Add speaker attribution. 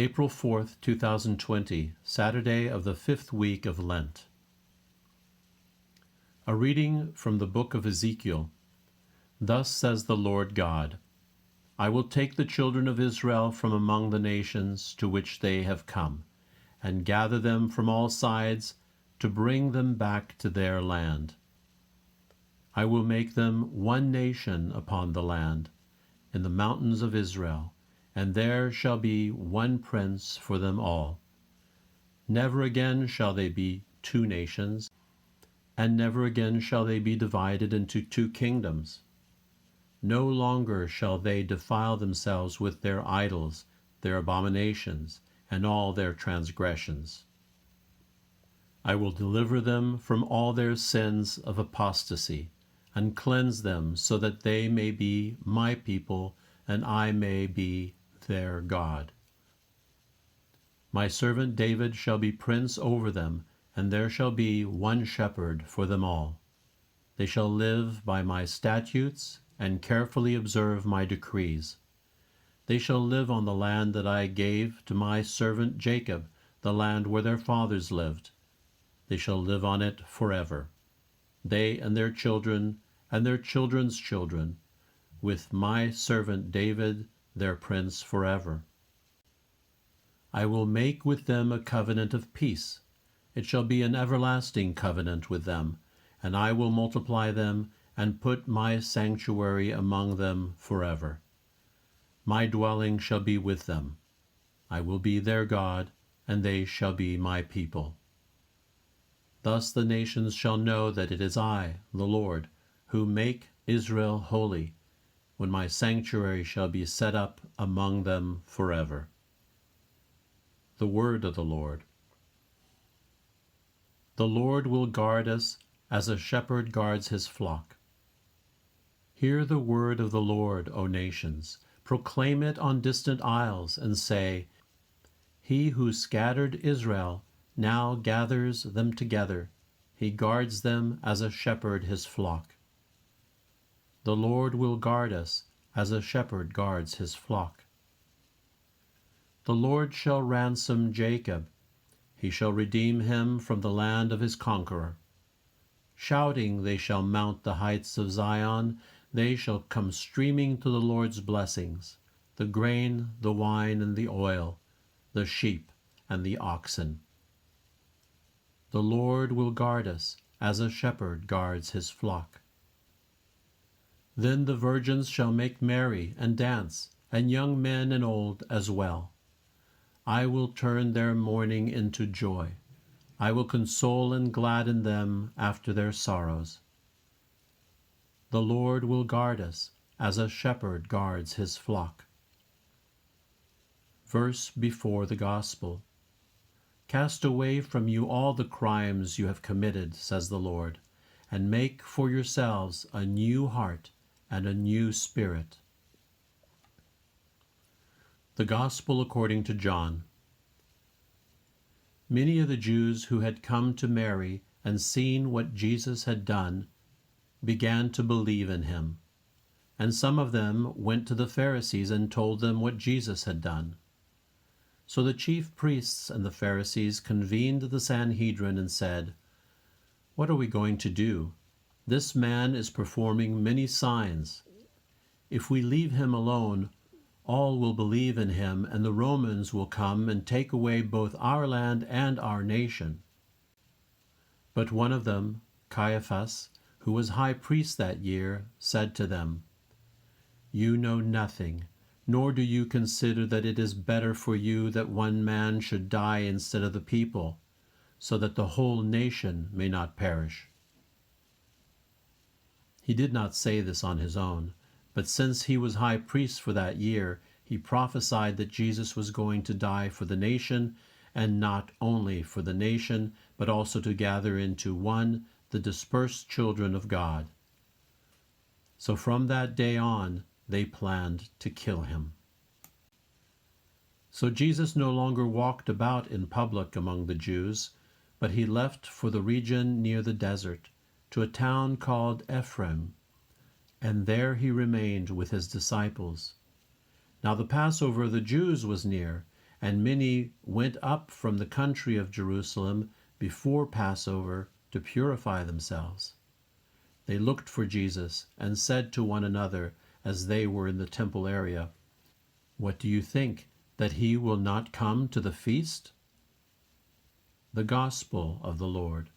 Speaker 1: April 4th, 2020, Saturday of the 5th week of Lent. A reading from the book of Ezekiel. Thus says the Lord God, I will take the children of Israel from among the nations to which they have come, and gather them from all sides to bring them back to their land. I will make them one nation upon the land, in the mountains of Israel, and there shall be one prince for them all. Never again shall they be two nations, and never again shall they be divided into two kingdoms. No longer shall they defile themselves with their idols, their abominations, and all their transgressions. I will deliver them from all their sins of apostasy, and cleanse them so that they may be my people, and I may be their God. My servant David shall be prince over them, and there shall be one shepherd for them all. They shall live by my statutes and carefully observe my decrees. They shall live on the land that I gave to my servant Jacob, the land where their fathers lived. They shall live on it forever, they and their children and their children's children, with my servant David, their prince forever. I will make with them a covenant of peace. It shall be an everlasting covenant with them, and I will multiply them and put my sanctuary among them forever. My dwelling shall be with them. I will be their God, and they shall be my people. Thus the nations shall know that it is I, the Lord, who make Israel holy, when my sanctuary shall be set up among them forever. The word of the Lord. The Lord will guard us as a shepherd guards his flock. Hear the word of the Lord, O nations. Proclaim it on distant isles, and say, He who scattered Israel now gathers them together. He guards them as a shepherd his flock. The Lord will guard us as a shepherd guards his flock. The Lord shall ransom Jacob. He shall redeem him from the land of his conqueror. Shouting they shall mount the heights of Zion. They shall come streaming to the Lord's blessings, the grain, the wine, and the oil, the sheep and the oxen. The Lord will guard us as a shepherd guards his flock. Then the virgins shall make merry and dance, and young men and old as well. I will turn their mourning into joy. I will console and gladden them after their sorrows. The Lord will guard us as a shepherd guards his flock. Verse before the Gospel. Cast away from you all the crimes you have committed, says the Lord, and make for yourselves a new heart and a new spirit. The Gospel according to John. Many of the Jews who had come to Mary and seen what Jesus had done began to believe in him, and some of them went to the Pharisees and told them what Jesus had done. So the chief priests and the Pharisees convened the Sanhedrin and said, What are we going to do? This man is performing many signs. If we leave him alone, all will believe in him, and the Romans will come and take away both our land and our nation. But one of them, Caiaphas, who was high priest that year, said to them, You know nothing, nor do you consider that it is better for you that one man should die instead of the people, so that the whole nation may not perish. He did not say this on his own, but since he was high priest for that year, he prophesied that Jesus was going to die for the nation, and not only for the nation, but also to gather into one the dispersed children of God. So from that day on, they planned to kill him. So Jesus no longer walked about in public among the Jews, but he left for the region near the desert, to a town called Ephraim, and there he remained with his disciples. Now the Passover of the Jews was near, and many went up from the country of Jerusalem before Passover to purify themselves. They looked for Jesus and said to one another as they were in the temple area, "What do you think, that he will not come to the feast?" The Gospel of the Lord.